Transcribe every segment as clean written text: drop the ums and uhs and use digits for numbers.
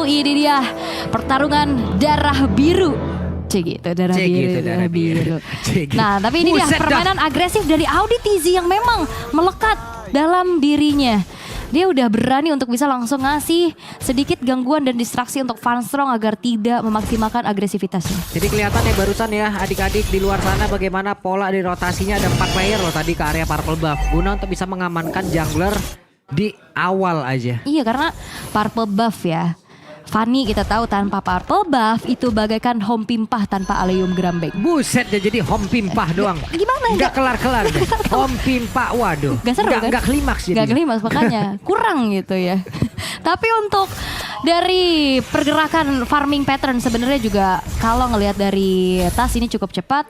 ini dia pertarungan darah biru. Gitu, darah biru. Nah, tapi ini dia permainan agresif dari Auditizi yang memang melekat dalam dirinya. Dia udah berani untuk bisa langsung ngasih sedikit gangguan dan distraksi untuk Funstrong agar tidak memaksimalkan agresivitasnya. Jadi kelihatan ya barusan ya adik-adik di luar sana bagaimana pola di rotasinya, ada 4 player loh tadi ke area Purple Buff. Guna untuk bisa mengamankan jungler di awal aja. Iya, karena Purple Buff ya. Fanny kita tahu tanpa Purple Buff itu bagaikan home pimpah tanpa Allium Grambek. Buset ya, jadi home pimpah doang. Gimana? Nggak kelar-kelar deh. Home pimpah, waduh. Gak seru kan? Nggak klimaks jadi. Gak klimaks makanya kurang gitu ya. Tapi untuk dari pergerakan farming pattern sebenarnya juga kalau ngelihat dari tas ini cukup cepat.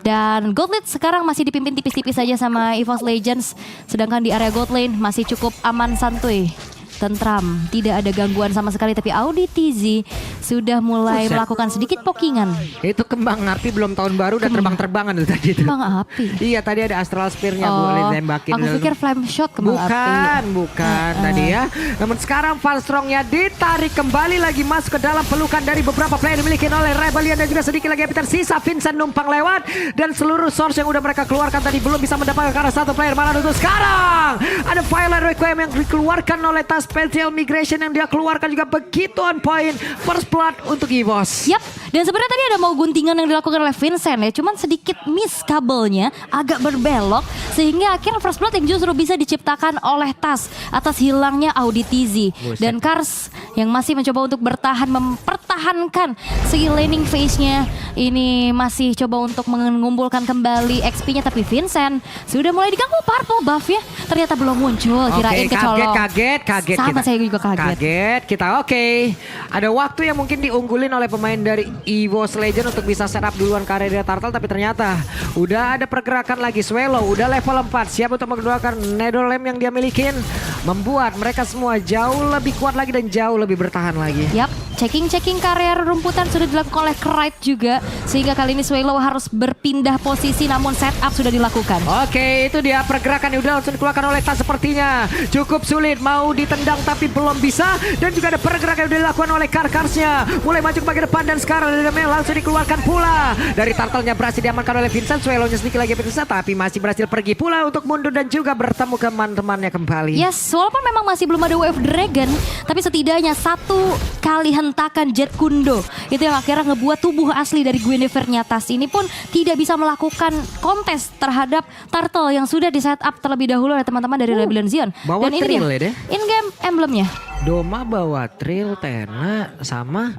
Dan Gold Lead sekarang masih dipimpin tipis-tipis saja sama EVOS Legends. Sedangkan di area Gold Lane masih cukup aman santuy. Tentram, tidak ada gangguan sama sekali, tapi Auditizi sudah mulai melakukan sedikit pokingan. Itu kembang api belum tahun baru udah terbang-terbangan tuh tadi itu. Kembang api? Iya, tadi ada Astral Spear-nya Bu, tembakin. Aku pikir flame shot kembang api. Bukan tadi ya. Namun sekarang Funstrong-nya ditarik kembali lagi masuk ke dalam pelukan dari beberapa player dimiliki oleh Rebellion dan juga sedikit lagi tersisa. Vincent numpang lewat dan seluruh source yang udah mereka keluarkan tadi belum bisa mendapatkan karena satu player malah untuk sekarang. Ada Violent Requiem yang dikeluarkan oleh tas Spatial Migration yang dia keluarkan juga begitu on point. First blood untuk EVOS. Yap, dan sebenarnya tadi ada mau guntingan yang dilakukan oleh Vincent ya. Cuman sedikit miss kabelnya, agak berbelok. Sehingga akhirnya first blood yang justru bisa diciptakan oleh tas atas hilangnya Auditizi. Dan Kars yang masih mencoba untuk bertahan, mempertahankan segi laning phase-nya. Ini masih coba untuk mengumpulkan kembali XP-nya. Tapi Vincent sudah mulai diganggu Purple Buff ya. Ternyata belum muncul, kirain kecolong. Kaget. Sama kita. saya juga kaget. Kita oke. Ada waktu yang mungkin diunggulin oleh pemain dari EVOS Legend untuk bisa setup duluan ke area Turtle. Tapi ternyata udah ada pergerakan lagi. Swallow udah level 4. Siap untuk mengeluarkan Netherlamp yang dia milikin. Membuat mereka semua jauh lebih kuat lagi dan jauh lebih bertahan lagi. Yap, checking ke area rumputan sudah dilakukan oleh Krite juga. Sehingga kali ini Swallow harus berpindah posisi namun setup sudah dilakukan. Oke, itu dia pergerakan yang udah langsung dikeluarkan oleh Tas sepertinya. Cukup sulit, mau ditendang tapi belum bisa. Dan juga ada pergerakan yang udah dilakukan oleh Karkarsnya. Mulai maju ke bagian depan dan sekarang langsung dikeluarkan pula. Dari Turtle-nya berhasil diamankan oleh Vincent. Swallow-nya sedikit lagi berpisah tapi masih berhasil pergi pula untuk mundur dan juga bertemu teman-temannya kembali. Yes, walaupun memang masih belum ada Wave Dragon, tapi setidaknya satu kali hentakan Jet Kundo itu yang akhirnya ngebuat tubuh asli dari Gwynevere-nya Tas ini pun tidak bisa melakukan kontes terhadap Turtle yang sudah di setup terlebih dahulu oleh teman-teman dari Rebellion Zion. Bawa Dan ini Trill dia, ya deh. in-game emblemnya. Doma bawa Trill, Tena sama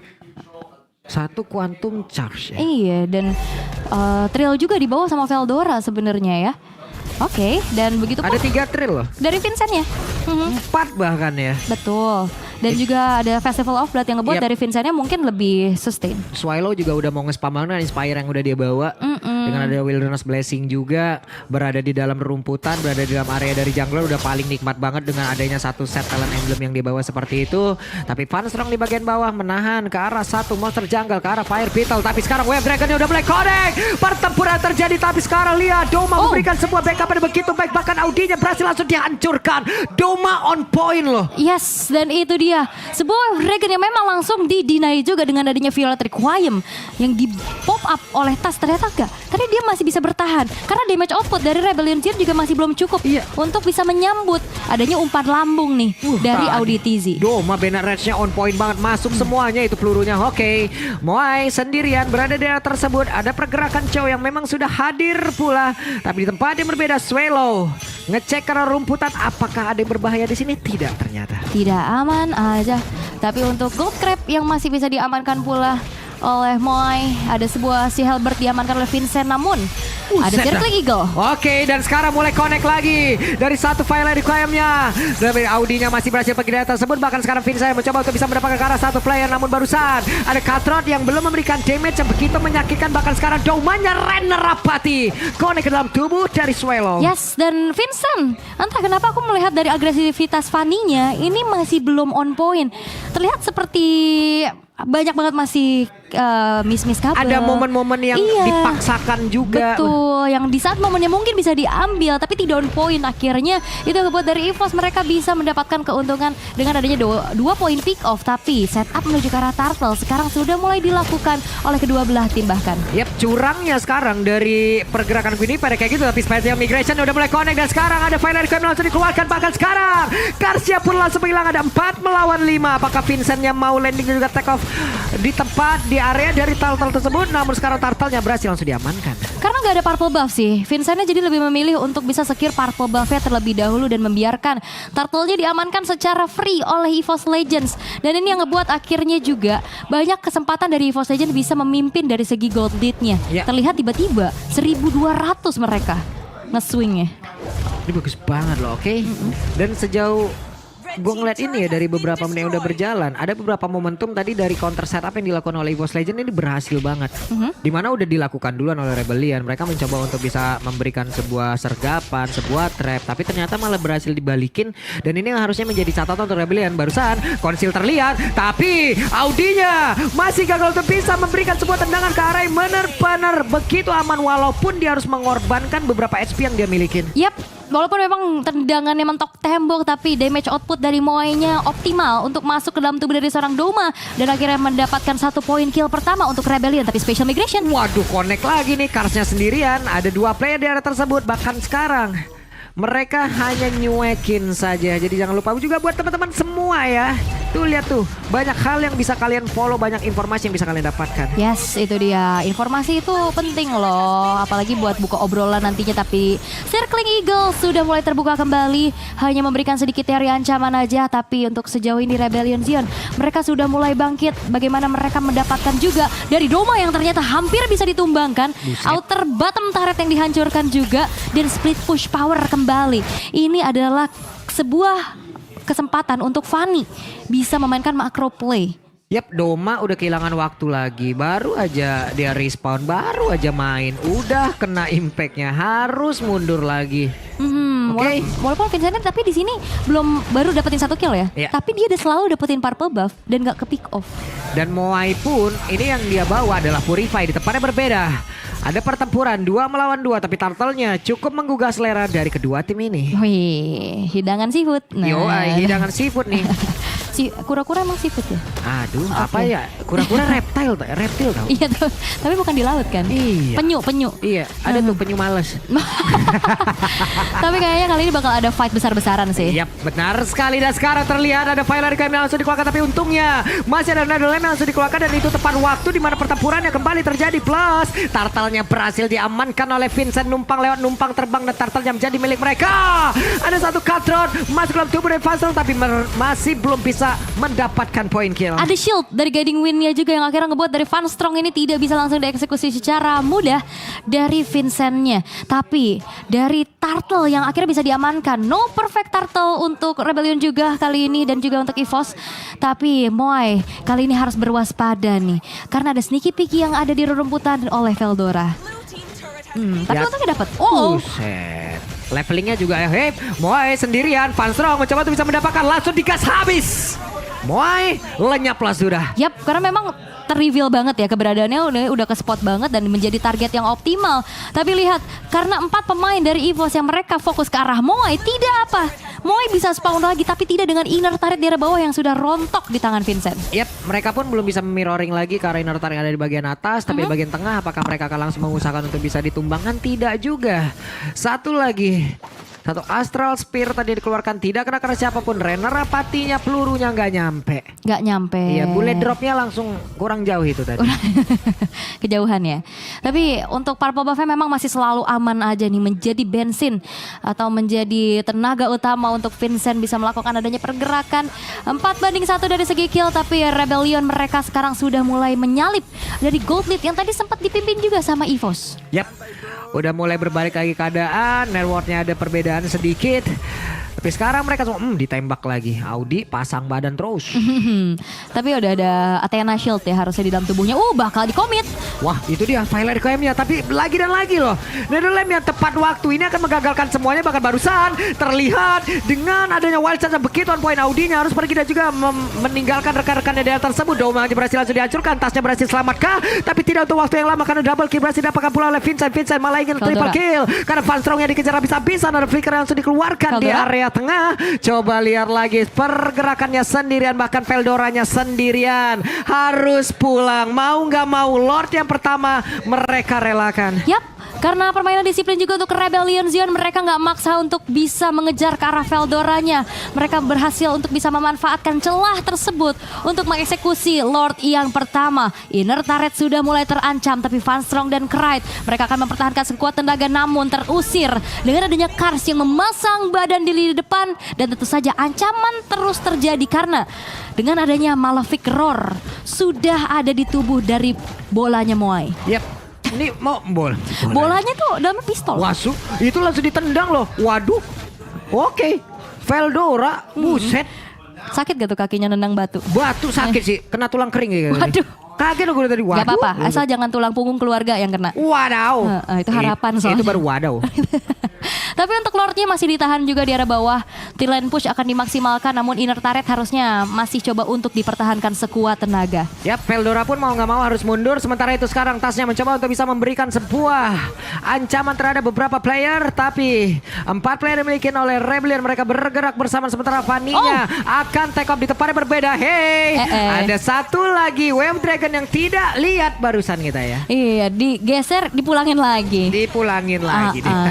satu Quantum Charge ya. Iya, dan Trill juga dibawa sama Veldora sebenarnya ya. Oke, dan begitu pun Ada 3 Trill loh. dari Vincent ya. 4 bahkan ya. Betul. Dan juga ada Festival of Blood yang ngebuat dari Vincentnya mungkin lebih sustain. Swallow juga udah mau nge-spam banget Inspire yang udah dia bawa. Dengan ada Wilderness Blessing juga. Berada di dalam rumputan, berada di dalam area dari jungler udah paling nikmat banget dengan adanya satu set talent emblem yang dia bawa seperti itu. Tapi Funstrong di bagian bawah menahan ke arah satu monster jungle, ke arah Fire Beetle. Tapi sekarang Wave Dragon-nya udah mulai connect. Pertempuran terjadi tapi sekarang lihat Doma memberikan sebuah backup yang begitu baik. Bahkan Audinya berhasil langsung dihancurkan. Doma on point loh. Yes, dan itu dia. Sebuah Dragon yang memang langsung di-deny juga dengan adanya Violet Requiem yang di pop up oleh Tas. Ternyata enggak. Karena dia masih bisa bertahan. Karena damage output dari Rebellion Zion juga masih belum cukup untuk bisa menyambut adanya umpan lambung nih dari Auditizi. Doma Banner Rage-nya on point banget. Masuk semuanya itu pelurunya. Oke. Moai sendirian berada di area tersebut. Ada pergerakan Chow yang memang sudah hadir pula. Tapi di tempat yang berbeda Swallow ngecek karena rumputan apakah ada yang berbahaya di sini? Tidak ternyata. Tidak, aman aja. Tapi untuk Gold Crab yang masih bisa diamankan pula oleh Moai. Ada sebuah si Halberd diamankan oleh Vincent namun ada Circling Eagle. Oke, dan sekarang mulai connect lagi dari satu Violet Requiem-nya. Dari Audinya masih berhasil pergi dari tersebut. Bahkan sekarang Vincent mencoba untuk bisa mendapatkan ke arah satu player. Namun barusan ada Cutthroat yang belum memberikan damage yang begitu menyakitkan. Bahkan sekarang Domanya Renner Rapati connect ke dalam tubuh dari Swallow. Yes, dan Vincent, entah kenapa aku melihat dari agresivitas Fanny-nya ini masih belum on point. Terlihat seperti banyak banget masih miss kabel. Ada momen-momen yang dipaksakan juga. Betul, yang di saat momennya mungkin bisa diambil tapi tidak on point, akhirnya itu ngebuat dari EVOS mereka bisa mendapatkan keuntungan dengan adanya 2 poin pick off. Tapi setup menuju ke arah Turtle sekarang sudah mulai dilakukan oleh kedua belah tim bahkan. Yap, curangnya sekarang dari pergerakan Queenie pada kayak gitu, tapi Spatial Migration udah mulai connect dan sekarang ada Final Requiem langsung dikeluarkan. Bahkan sekarang Karsia pun langsung menghilang, ada 4 melawan 5. Apakah Vincentnya mau landing dan juga take off di tempat di area dari Turtle tersebut? Namun sekarang Turtle-nya berhasil langsung diamankan. Karena nggak ada purple buff sih, Vincentnya jadi lebih memilih untuk bisa secure purple buff-nya terlebih dahulu dan membiarkan Turtle-nya diamankan secara free oleh EVOS Legends. Dan ini yang ngebuat akhirnya juga banyak kesempatan dari EVOS Legends bisa memimpin dari segi gold lead-nya. Terlihat tiba-tiba 1200 mereka nge-swingnya. Ini bagus banget loh, oke? Dan sejauh gue ngeliat ini ya dari beberapa menit yang udah berjalan, ada beberapa momentum tadi dari counter setup yang dilakukan oleh EVOS Legends ini berhasil banget. Dimana udah dilakukan duluan oleh Rebellion, mereka mencoba untuk bisa memberikan sebuah sergapan, sebuah trap, tapi ternyata malah berhasil dibalikin. Dan ini yang harusnya menjadi catatan untuk Rebellion. Barusan Konsil terlihat, tapi Audinya masih gagal untuk bisa memberikan sebuah tendangan ke arah yang benar-benar begitu aman, walaupun dia harus mengorbankan beberapa HP yang dia milikin. Yap, walaupun memang tendangannya mentok tembok, tapi damage output dari Moai-nya optimal untuk masuk ke dalam tubuh dari seorang Doma dan akhirnya mendapatkan 1 poin kill pertama untuk Rebellion. Tapi Spatial Migration, waduh, connect lagi nih, Karsnya sendirian, ada 2 player di area tersebut. Bahkan sekarang mereka hanya nyuekin saja. Jadi jangan lupa juga buat teman-teman semua ya. Tuh lihat tuh, banyak hal yang bisa kalian follow, banyak informasi yang bisa kalian dapatkan. Yes, itu dia. Informasi itu penting loh, apalagi buat buka obrolan nantinya. Tapi Circling Eagle sudah mulai terbuka kembali, hanya memberikan sedikit teori ancaman aja. Tapi untuk sejauh ini Rebellion Zion, mereka sudah mulai bangkit. Bagaimana mereka mendapatkan juga dari Doma yang ternyata hampir bisa ditumbangkan. Outer bottom turret yang dihancurkan juga, dan split push power kembali. Ini adalah sebuah kesempatan untuk Fanny bisa memainkan macro play. Yap, Doma udah kehilangan waktu lagi. Baru aja dia respawn, baru aja main, udah kena impactnya, harus mundur lagi. Oke. Walaupun Vincent tapi di sini baru dapetin 1 kill ya. Tapi dia udah selalu dapetin purple buff dan gak ke pick off. Dan Moai pun ini yang dia bawa adalah Purify di tempatnya berbeda. Ada pertempuran 2 melawan 2, tapi Turtle-nya cukup menggugah selera dari kedua tim ini. Wih, hidangan seafood. Hidangan seafood nih. Si kura-kura emang seafood ya? Aduh, apa ya? Kura-kura reptil tau. Iya, tapi bukan di laut kan? Iya. Penyu. Iya, ada tuh penyu males. Tapi kayaknya kali ini bakal ada fight besar-besaran sih. Yap, benar sekali. Dan sekarang terlihat ada Final Requiem yang langsung dikeluarkan, tapi untungnya masih ada Netherlands yang langsung dikeluarkan, dan itu tepat waktu di mana pertempurannya kembali terjadi. Plus, Turtle-nya berhasil diamankan oleh Vincent, numpang terbang, dan Turtle-nya menjadi milik mereka. Ada 1 cutthroat masuk dalam tubuh dari Faisal, tapi masih belum bisa mendapatkan poin kill. Ada shield dari Guiding Wind-nya juga yang akhirnya ngebuat dari Van Strong ini tidak bisa langsung dieksekusi secara mudah dari Vincent-nya. Tapi dari Turtle yang akhirnya bisa diamankan. No perfect Turtle untuk Rebellion juga kali ini dan juga untuk EVOS. Tapi Moai kali ini harus berwaspada nih, karena ada sneaky peeky yang ada di rerumputan oleh Veldora. Tapi untungnya dapat. Buset. Levelingnya juga ya. Hei, Moai sendirian. Van Strong mencoba untuk bisa mendapatkan, langsung digas habis. Moai lenyaplah sudah. Yap, karena memang ter-reveal banget ya keberadaannya, udah ke spot banget dan menjadi target yang optimal. Tapi lihat, karena 4 pemain dari EVOS yang mereka fokus ke arah Moai, tidak apa. Moai bisa spawn lagi, tapi tidak dengan inner turret di arah bawah yang sudah rontok di tangan Vincent. Yap, mereka pun belum bisa mirroring lagi ke arah inner turret yang ada di bagian atas. Tapi di bagian tengah, apakah mereka akan langsung mengusahakan untuk bisa ditumbangkan? Tidak juga. Satu lagi. 1 Astral Spear tadi dikeluarkan, tidak kena siapapun. Renerapatinya pelurunya nggak nyampe. Nggak nyampe. Iya, bullet dropnya langsung kurang jauh itu tadi. Kejauhan ya. Tapi untuk purple buff-nya memang masih selalu aman aja nih, menjadi bensin atau menjadi tenaga utama untuk Vincent bisa melakukan adanya pergerakan. 4-1 dari segi kill, tapi Rebellion mereka sekarang sudah mulai menyalip dari gold lead yang tadi sempat dipimpin juga sama EVOS. Yap. Udah mulai berbalik lagi keadaan, networknya ada perbedaan sedikit. Tapi sekarang mereka semua ditembak lagi. Audi pasang badan terus. Tapi udah ada Athena Shield ya harusnya di dalam tubuhnya. Bakal dikomit. Wah itu dia Violet Requiem-nya. Tapi lagi dan lagi loh. Netherlands yang tepat waktu ini akan menggagalkan semuanya. Bahkan barusan terlihat dengan adanya Wild Charge begitu on point. Audinya harus pergi dan juga meninggalkan rekan-rekannya di daerah tersebut. Domanya berhasil langsung dihancurkan. Tasnya berhasil selamatkah? Tapi tidak untuk waktu yang lama karena double kill berhasil didapatkan pula oleh Vincent. Vincent malah ingin triple kill. Karena Van Strong yang dikejar habis-habisan. Ada flicker yang langsung dikeluarkan di area tengah. Coba lihat lagi pergerakannya sendirian, bahkan Veldoranya sendirian harus pulang. Mau nggak mau Lord yang pertama mereka relakan. Yap. Karena permainan disiplin juga untuk Rebellion Zion, mereka nggak maksa untuk bisa mengejar ke arah Veldoranya. Mereka berhasil untuk bisa memanfaatkan celah tersebut untuk mengeksekusi Lord yang pertama. Inner turret sudah mulai terancam, tapi Van Strong dan Krayt mereka akan mempertahankan sekuat tenaga namun terusir dengan adanya Kars yang memasang badan di lini depan. Dan tentu saja ancaman terus terjadi karena dengan adanya Malefic Roar sudah ada di tubuh dari bolanya Moai. Yap. Ini mau bolanya tuh dalamnya pistol. Wasu, itu langsung ditendang loh. Waduh. Oke. Veldora, buset. Sakit gak tuh kakinya nendang batu? Batu sakit sih, kena tulang kering gitu. Waduh. Kaget gue tadi. Waduh. Gak apa-apa, asal jangan tulang punggung keluarga yang kena. Wadaw. Itu harapan soalnya. Itu baru wadaw. Tapi untuk Lordnya masih ditahan juga di area bawah. T-Lane push akan dimaksimalkan, namun inner turret harusnya masih coba untuk dipertahankan sekuat tenaga. Yap, Veldora pun mau nggak mau harus mundur. Sementara itu sekarang Tasnya mencoba untuk bisa memberikan sebuah ancaman terhadap beberapa player. Tapi 4 player dimiliki oleh Rebellion. Mereka bergerak bersama sementara Vaninya akan take off di tempat yang berbeda. Hey, ada satu lagi Wave Dragon yang tidak lihat barusan kita ya. Iya, digeser, dipulangin lagi.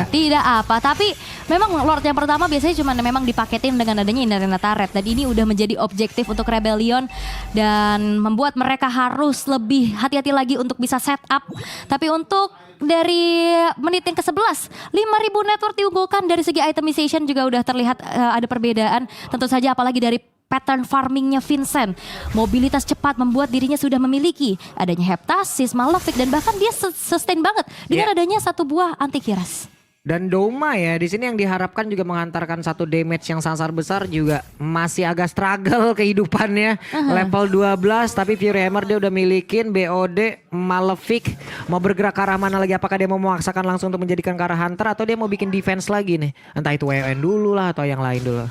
Tidak apa, tapi memang Lord yang pertama biasanya cuma memang dipaketin dengan adanya inner turret. Dan ini udah menjadi objektif untuk Rebellion dan membuat mereka harus lebih hati-hati lagi untuk bisa set up. Tapi untuk dari menit yang ke-11, 5.000 network diunggulkan. Dari segi itemization juga udah terlihat ada perbedaan. Tentu saja apalagi dari pattern farmingnya Vincent. Mobilitas cepat membuat dirinya sudah memiliki adanya Heptasis, Malefic, dan bahkan dia sustain banget dengan adanya satu buah antikiras. Dan Doma ya di sini yang diharapkan juga menghantarkan satu damage yang sangat besar juga masih agak struggle kehidupannya. Level 12 tapi Fury Hammer dia udah milikin, BOD, Malefic. Mau bergerak ke arah mana lagi? Apakah dia mau memaksakan langsung untuk menjadikan ke arah Hunter atau dia mau bikin defense lagi nih? Entah itu WN dulu lah atau yang lain dulu.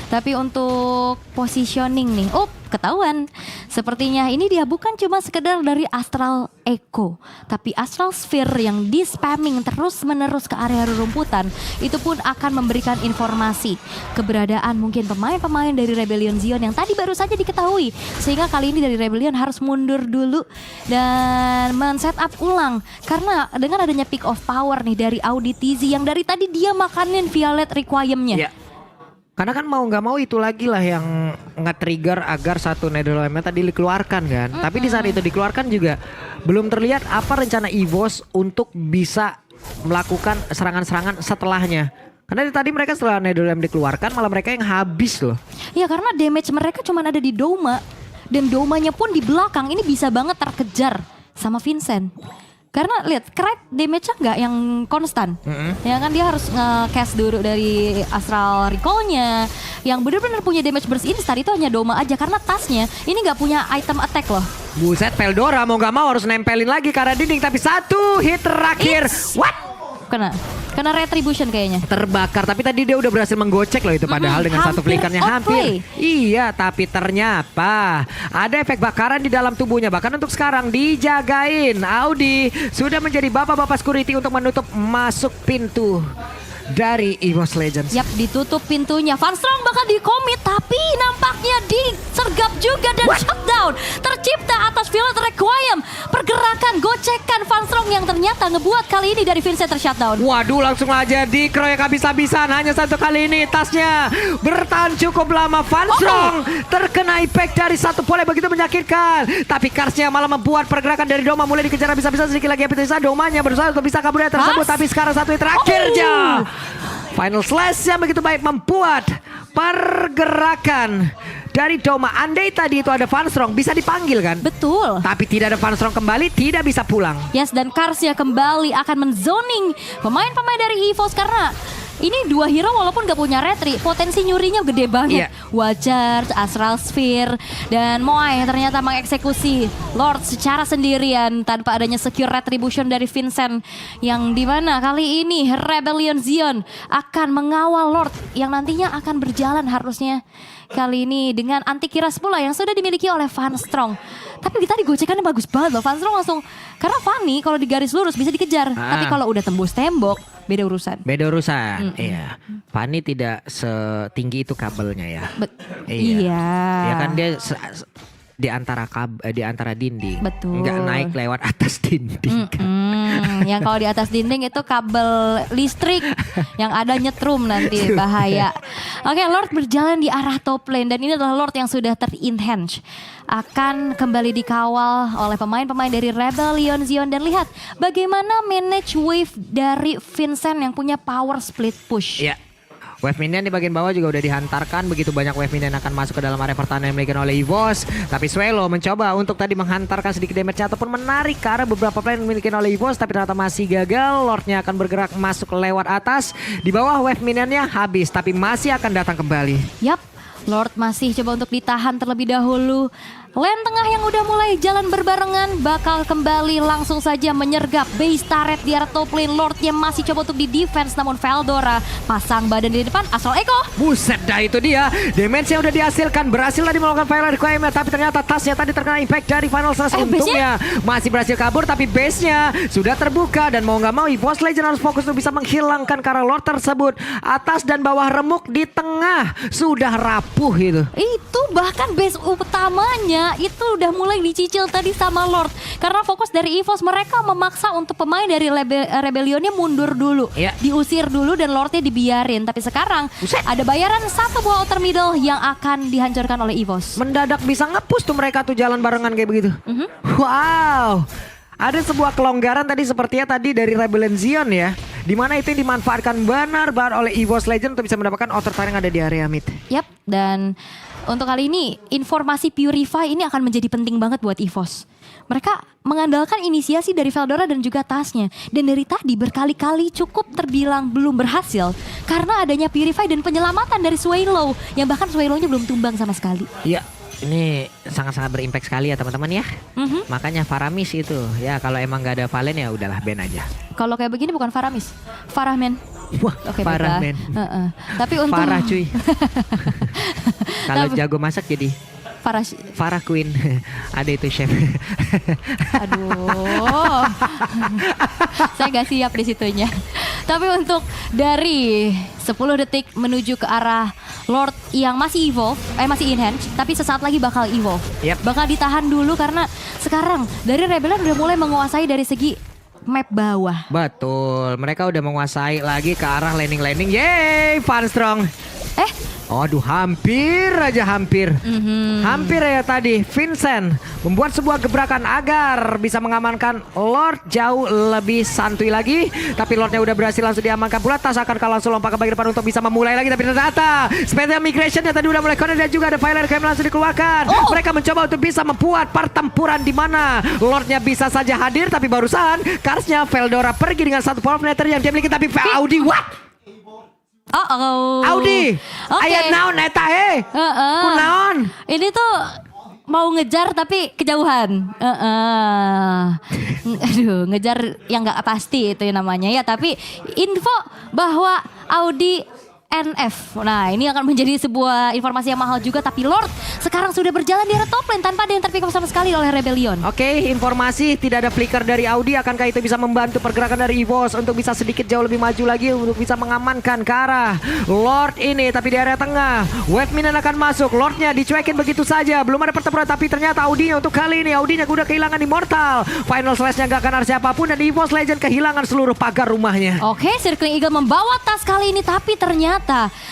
Tapi untuk positioning nih, ketahuan. Sepertinya ini dia bukan cuma sekedar dari Astral Echo, tapi Astral Sphere yang di spamming terus menerus ke area rerumputan. Itu pun akan memberikan informasi keberadaan mungkin pemain-pemain dari Rebellion Zion yang tadi baru saja diketahui. Sehingga kali ini dari Rebellion harus mundur dulu dan men-set up ulang. Karena dengan adanya peak of power nih dari Audi TZ yang dari tadi dia makanin Violet Requiem-nya. Karena kan mau nggak mau itu lagi lah yang nge-trigger agar satu Netherlands tadi dikeluarkan kan. Tapi di saat itu dikeluarkan juga belum terlihat apa rencana EVOS untuk bisa melakukan serangan-serangan setelahnya. Karena tadi mereka setelah Netherlands dikeluarkan malah mereka yang habis loh. Ya karena damage mereka cuma ada di Doma. Dan Domanya pun di belakang ini bisa banget terkejar sama Vincent. Karena lihat Krayt damage-nya nggak yang konstan. Ya kan dia harus nge-cast dulu dari Astral Recall-nya. Yang benar-benar punya damage burst instan itu hanya Doma aja. Karena tasnya ini nggak punya item attack loh. Buset, Veldora mau nggak mau harus nempelin lagi ke arah dinding. Tapi satu hit terakhir. What? Kena retribution kayaknya. Terbakar, tapi tadi dia udah berhasil menggocek loh itu padahal dengan satu flickernya hampir. Iya, tapi ternyata ada efek bakaran di dalam tubuhnya. Bahkan untuk sekarang dijagain. Audi sudah menjadi bapak-bapak security untuk menutup masuk pintu dari EVOS Legends. Yap, ditutup pintunya. Van Strong bakal dikomit tapi nampaknya disergap juga dan shutdown. Tercipta atas Violet Requiem. Pergerakan, gocekan Van Strong yang ternyata ngebuat kali ini dari Vincent tershutdown. Waduh, langsung aja dikeroyok habis-habisan. Hanya satu kali ini tasnya bertahan cukup lama. Van Strong terkena impact dari satu pole begitu menyakitkan. Tapi Karsnya malah membuat pergerakan dari Doma mulai dikejar habis-habisan. Sedikit lagi habis-habisan. Domanya berusaha untuk bisa kabur dari tersebut. Tapi sekarang satu terakhirnya. Final slash yang begitu baik membuat pergerakan dari Doma. Andai tadi itu ada Van Strong bisa dipanggil kan? Betul. Tapi tidak ada Van Strong kembali, tidak bisa pulang. Yes, dan Karsnya kembali akan menzoning pemain-pemain dari EVOS karena Ini dua hero walaupun gak punya retri, potensi nyurinya gede banget. Iya. Wajar, Astral Sphere, dan Moai ternyata mengeksekusi Lord secara sendirian tanpa adanya secure retribution dari Vincent. Yang dimana kali ini Rebellion Zion akan mengawal Lord yang nantinya akan berjalan harusnya kali ini dengan anti kiras pula yang sudah dimiliki oleh Van Strong. Tapi tadi gocekannya bagus banget loh, Van Strong langsung, karena Fanny kalau di garis lurus bisa dikejar, tapi kalau udah tembus tembok beda urusan. Beda urusan, iya. Fanny tidak setinggi itu kabelnya ya. Iya. Ya kan dia di antara dinding. Betul. Nggak naik lewat atas dinding. Yang kalau di atas dinding itu kabel listrik yang ada nyetrum nanti bahaya. Oke, Lord berjalan di arah top lane dan ini adalah Lord yang sudah ter-enhance. Akan kembali dikawal oleh pemain-pemain dari Rebellion Zion dan lihat bagaimana manage wave dari Vincent yang punya power split push. Iya. Wave minion di bagian bawah juga udah dihantarkan. Begitu banyak wave minion akan masuk ke dalam area pertahanan yang dimiliki oleh EVOS. Tapi Swelo mencoba untuk tadi menghantarkan sedikit damage ataupun menarik ke arah beberapa plane yang dimiliki oleh EVOS. Tapi ternyata masih gagal. Lordnya akan bergerak masuk lewat atas. Di bawah wave minionnya habis. Tapi masih akan datang kembali. Yap, Lord masih coba untuk ditahan terlebih dahulu. Lane tengah yang udah mulai jalan berbarengan bakal kembali langsung saja menyergap base turret di arah top lane. Lordnya masih coba untuk di defense namun Veldora pasang badan di depan. Astral Echo. Buset dah itu dia. Damage yang udah dihasilkan. Berhasil tadi melakukan fire requirement. Tapi ternyata tasnya tadi terkena impact dari Final Slash. Untungnya masih berhasil kabur. Tapi base-nya sudah terbuka. Dan mau gak mau EVOS Legend harus fokus untuk bisa menghilangkan karena Lord tersebut. Atas dan bawah remuk di tengah. Sudah rapuh itu. Itu bahkan base utamanya itu udah mulai dicicil tadi sama Lord. Karena fokus dari EVOS mereka memaksa untuk pemain dari Rebellionnya mundur dulu. Iya. Diusir dulu dan Lordnya dibiarin. Tapi sekarang ada bayaran satu buah outer middle yang akan dihancurkan oleh EVOS. Mendadak bisa nge-push tuh mereka tuh jalan barengan kayak begitu. Wow. Ada sebuah kelonggaran tadi sepertinya tadi dari Rebellion Zion ya. Dimana itu yang dimanfaatkan benar-benar oleh EVOS Legend untuk bisa mendapatkan outer tire yang ada di area mid. Yap, dan untuk kali ini informasi Purify ini akan menjadi penting banget buat EVOS. Mereka mengandalkan inisiasi dari Veldora dan juga tasnya. Dan dari tadi berkali-kali cukup terbilang belum berhasil karena adanya Purify dan penyelamatan dari Swallow. Yang bahkan Swallow-nya belum tumbang sama sekali. Iya. Ini sangat-sangat berimpact sekali ya teman-teman ya. Makanya Faramis itu ya kalau emang gak ada Valen ya udahlah ban aja. Kalau kayak begini bukan Faramis, Farahman. Wah, Oke, Farah baiklah. men. Tapi untuk Farah cuy. Kalau jago masak jadi Farah. Farah Queen. Ada itu chef. Aduh. Saya gak siap di situnya. Tapi untuk dari 10 detik menuju ke arah Lord yang masih evolve, masih enhance, tapi sesaat lagi bakal evolve. Yep. Bakal ditahan dulu karena sekarang dari Rebellion udah mulai menguasai dari segi map bawah. Betul, mereka udah menguasai lagi ke arah landing-landing. Yeay, Van Strong. Aduh, hampir aja hampir. Hampir ya tadi Vincent membuat sebuah gebrakan agar bisa mengamankan Lord jauh lebih santuy lagi. Tapi Lordnya udah berhasil langsung diamankan pula. Tas akan langsung lompat ke bagian depan untuk bisa memulai lagi. Tapi ternyata special migrationnya tadi udah mulai connect dan juga ada fire yang langsung dikeluarkan. Mereka mencoba untuk bisa membuat pertempuran di mana Lordnya bisa saja hadir. Tapi barusan Karsnya Veldora pergi dengan satu power meter yang dia miliki. Tapi Audi what? Audi, ayat naon eta kunaon? Ini tuh mau ngejar tapi kejauhan. Aduh, ngejar yang nggak pasti itu namanya ya. Tapi info bahwa Audi NF. Nah, ini akan menjadi sebuah informasi yang mahal juga. Tapi Lord sekarang sudah berjalan di arah top lane tanpa ada yang terpick up sama sekali oleh Rebellion. Oke, informasi tidak ada flicker dari Audi. Akankah itu bisa membantu pergerakan dari EVOS untuk bisa sedikit jauh lebih maju lagi untuk bisa mengamankan ke arah Lord ini. Tapi di area tengah, wave minion akan masuk. Lordnya dicuekin begitu saja. Belum ada pertempuran, tapi ternyata Audinya untuk kali ini. Audinya udah kehilangan Immortal. Final Slash-nya gak akan ada siapapun. Dan EVOS Legend kehilangan seluruh pagar rumahnya. Oke, Circling Eagle membawa tas kali ini. Tapi ternyata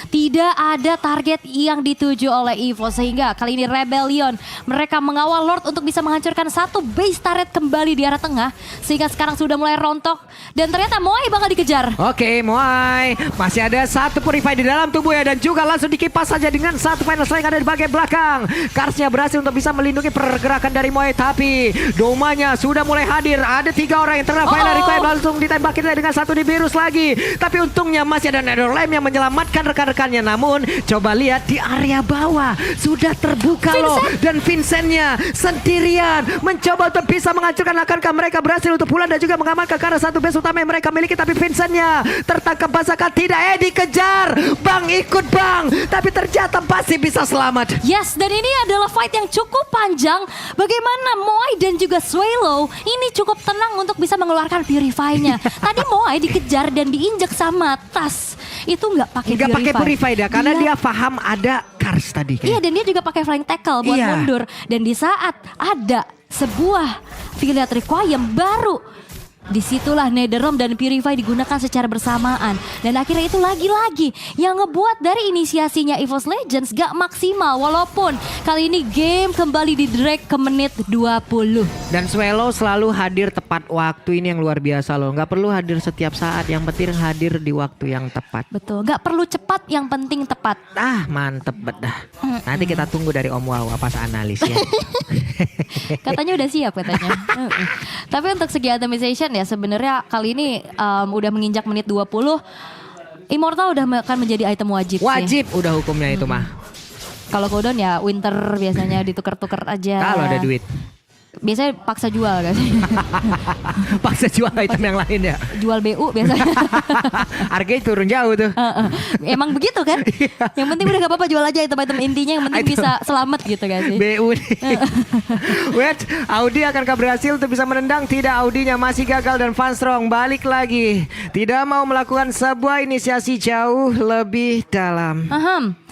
tidak ada target yang dituju oleh EVOS. Sehingga Kali ini Rebellion. Mereka mengawal Lord untuk bisa menghancurkan satu base turret kembali di arah tengah. Sehingga sekarang sudah mulai rontok. Dan ternyata Moai bakal dikejar. Oke, Moai masih ada satu purify di dalam tubuhnya dan juga langsung dikipas saja dengan satu final strike ada di bagian belakang. Karsnya berhasil untuk bisa melindungi pergerakan dari Moai, tapi domanya sudah mulai hadir. Ada 3 orang yang terkena final requiem, langsung ditembakin dengan satu di virus lagi. Tapi untungnya masih ada Netherlam yang menyelamatkan rekan-rekannya. Namun coba lihat di area bawah sudah terbuka loh, dan Vincentnya sendirian mencoba untuk bisa menghancurkan. Akankah mereka berhasil untuk pulang dan juga mengamankan karena satu base utama yang mereka miliki, tapi Vincentnya tertangkap basahkan. Tidak, dikejar. Bang ikut bang, tapi ternyata pasti bisa selamat. Yes, dan ini adalah fight yang cukup panjang. Bagaimana Moai dan juga Swallow ini cukup tenang untuk bisa mengeluarkan Purify-nya. Tadi Moai dikejar dan diinjak sama Tas. Itu nggak pakai Purify. Nggak pakai Purify dah, karena dia paham ada Kars tadi. Iya, dan dia juga pakai Flying Tackle buat mundur. Dan di saat ada sebuah Affiliate Requiem baru, disitulah Netherrealm dan Purify digunakan secara bersamaan. Dan akhirnya itu lagi-lagi yang ngebuat dari inisiasinya EVOS Legends gak maksimal. Walaupun kali ini game kembali di drag ke menit 20. Dan Swallow selalu hadir tepat waktu, ini yang luar biasa loh. Gak perlu hadir setiap saat, yang penting hadir di waktu yang tepat. Betul, gak perlu cepat, yang penting tepat. Mantep bet dah. Nanti kita tunggu dari Om Wawa pas analis ya. Katanya udah siap katanya. Tapi untuk segi itemization ya sebenarnya kali ini udah menginjak menit 20. Immortal udah akan menjadi item wajib sih. Wajib udah hukumnya itu mah. Kalau cooldown ya Winter biasanya ditukar-tukar aja. Kalau ada duit. Biasanya paksa jual kan. Paksa jual item yang lain ya. Jual BU biasanya. Harganya turun jauh tuh. Emang begitu kan? Yang penting udah gak apa-apa jual aja item-item intinya, yang penting bisa selamat gitu kan sih. BU nih. Wait, Audi akankah berhasil untuk bisa menendang? Tidak, Audinya masih gagal dan Funstrong balik lagi. Tidak mau melakukan sebuah inisiasi jauh lebih dalam.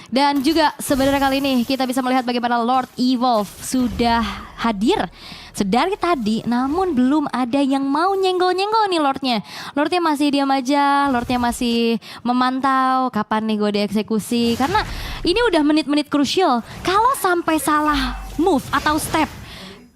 Dan juga sebenarnya kali ini kita bisa melihat bagaimana Lord Evolve sudah hadir sedari tadi, namun belum ada yang mau nyenggol-nyenggol nih Lordnya. Lordnya masih diam aja, Lordnya masih memantau kapan nih gue dieksekusi. Karena ini udah menit-menit krusial. Kalau sampai salah move atau step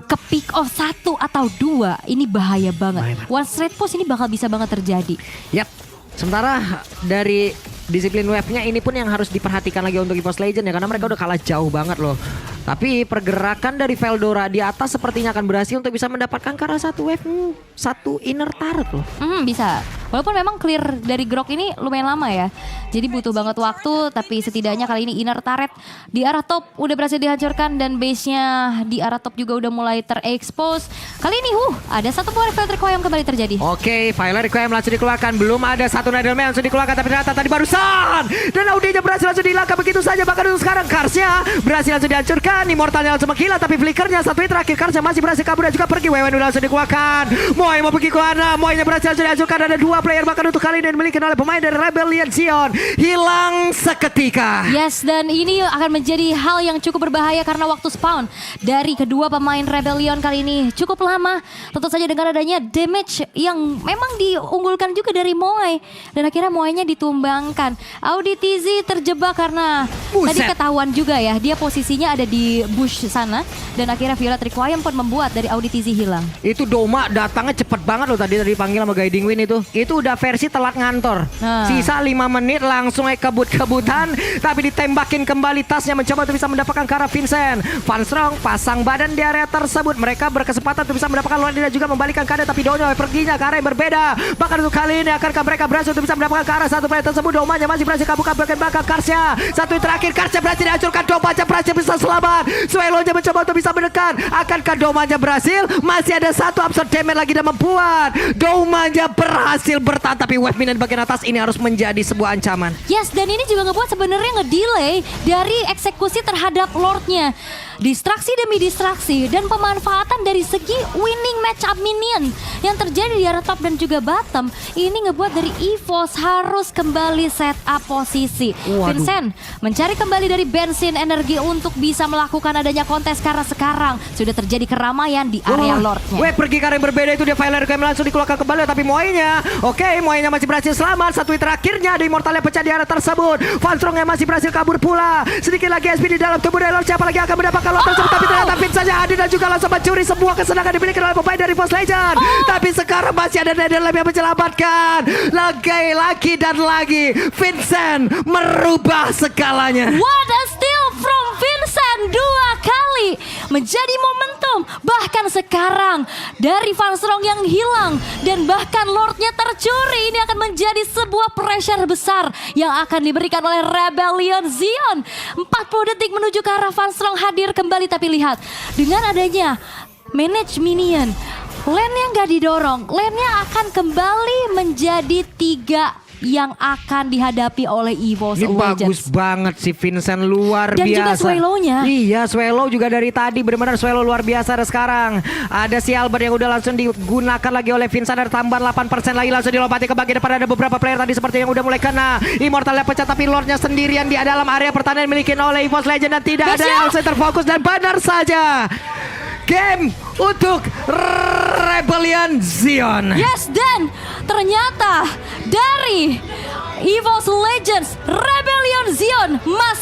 ke pick off 1 atau 2, ini bahaya banget. One straight push ini bakal bisa banget terjadi. Yap, sementara dari disiplin wave-nya ini pun yang harus diperhatikan lagi untuk EVOS Legends ya, karena mereka udah kalah jauh banget loh. Tapi pergerakan dari Veldora di atas sepertinya akan berhasil untuk bisa mendapatkan karena satu wave, satu inner turret loh. Bisa. Walaupun memang clear dari Grok ini lumayan lama ya. Jadi butuh banget waktu, tapi setidaknya kali ini inner turret di arah top udah berhasil dihancurkan dan base-nya di arah top juga udah mulai terekspos. Kali ini ada satu Fire Requiem kembali terjadi. Oke, Fire Requiem langsung dikeluarkan. Belum ada satu Netherman langsung dikeluarkan, tapi ternyata tadi barusan dan Audinya berhasil langsung dihilangkan begitu saja. Bahkan untuk sekarang Karsnya berhasil langsung dihancurkan. Immortalnya langsung menghilang, tapi flickernya satu hit terakhir. Karsnya masih berhasil kabur dan juga pergi. Wewen udah langsung dikeluarkan. Moai mau pergi ke mana? Moainya berhasil langsung dihancurkan. Ada 2 player bahkan untuk kali ini dimiliki oleh pemain dari Rebellion Sion. Hilang seketika. Yes, dan ini akan menjadi hal yang cukup berbahaya karena waktu spawn dari kedua pemain Rebellion kali ini cukup lama. Tentu saja dengan adanya damage yang memang diunggulkan juga dari Moai. Dan akhirnya Moainya ditumbangkan. Audi TZ terjebak karena tadi ketahuan juga ya, dia posisinya ada di bush sana. Dan akhirnya Violet Requiem pun membuat dari Audi TZ hilang. Itu Doma datangnya cepet banget loh tadi dipanggil sama Guiding Wind itu. Itu udah versi telat ngantor. Sisa 5 menit langsung kebut-kebutan. Tapi ditembakin kembali tasnya, mencoba untuk bisa mendapatkan ke arah Vincent. Funstrong pasang badan di area tersebut. Mereka berkesempatan untuk bisa mendapatkan luar dan juga membalikan keadaan. Tapi Donya perginya ke arah yang berbeda. Bahkan untuk kali ini akankah mereka berhasil untuk bisa mendapatkan ke arah satu player tersebut. Domanya masih berhasil kabur-kabur belakang Karsnya. Satu terakhir Karsnya berhasil dihancurkan. Domanya berhasil bisa selamat. Swallow-nya mencoba untuk bisa mendekat. Akankah Domanya berhasil? Masih ada satu absorb damage lagi dan membuat Domanya berhasil bertahan. Tapi wave minion bagian atas ini harus menjadi sebuah ancaman. Yes, dan ini juga ngebuat sebenarnya ngedelay dari eksekusi terhadap Lordnya. distraksi demi distraksi dan pemanfaatan dari segi winning matchup minion yang terjadi di area top dan juga bottom, ini ngebuat dari EVOS harus kembali set up posisi. Waduh. Vincent mencari kembali dari bensin energi untuk bisa melakukan adanya kontes karena sekarang sudah terjadi keramaian di area Lordnya. Weh, pergi ke arah yang berbeda itu dia Veiler Game langsung dikeluarkan kembali, tapi Moe-nya Moe-nya masih berhasil selamat. Satu hit terakhirnya ada Immortal yang pecah di area tersebut. Van Strong yang masih berhasil kabur pula. Sedikit lagi SP di dalam tubuh dari Lord. Siapa lagi akan mendapatkan Lord tersebut, tapi ternyata Vince saja hadir dan juga langsung mencuri semua kesenangan dimiliki oleh pemain dari EVOS Legend. Tapi sekarang masih ada Netherlands yang menyelamatkan. Lagi dan lagi Vincent merubah segalanya. What a steal from Vincent, 2 kali menjadi momentum. Bahkan sekarang dari Van Strong yang hilang dan bahkan Lordnya tercuri, ini akan menjadi sebuah pressure besar yang akan diberikan oleh Rebellion Zion. 40 detik menuju ke arah Van Strong hadir kembali, tapi lihat dengan adanya manage minion, lane-nya nggak didorong, lane-nya akan kembali menjadi 3 yang akan dihadapi oleh EVOS Ini Legends. bagus banget sih Vincent, luar Dan biasa. juga Swallow-nya. Iya, Swallow juga dari tadi benar-benar Swallow luar biasa. Dan sekarang ada si Albert yang udah langsung digunakan lagi oleh Vincent. Ada tambahan 8% lagi langsung dilompati ke bagian depan. Ada beberapa player tadi seperti yang udah mulai kena. Immortalnya pecah tapi Lordnya sendirian di dalam area pertahanan dimiliki oleh EVOS Legend dan tidak ada yang terfokus. Dan benar saja game untuk Rebellion Zion. Yes, dan ternyata dari EVOS Legends Rebellion Zion masih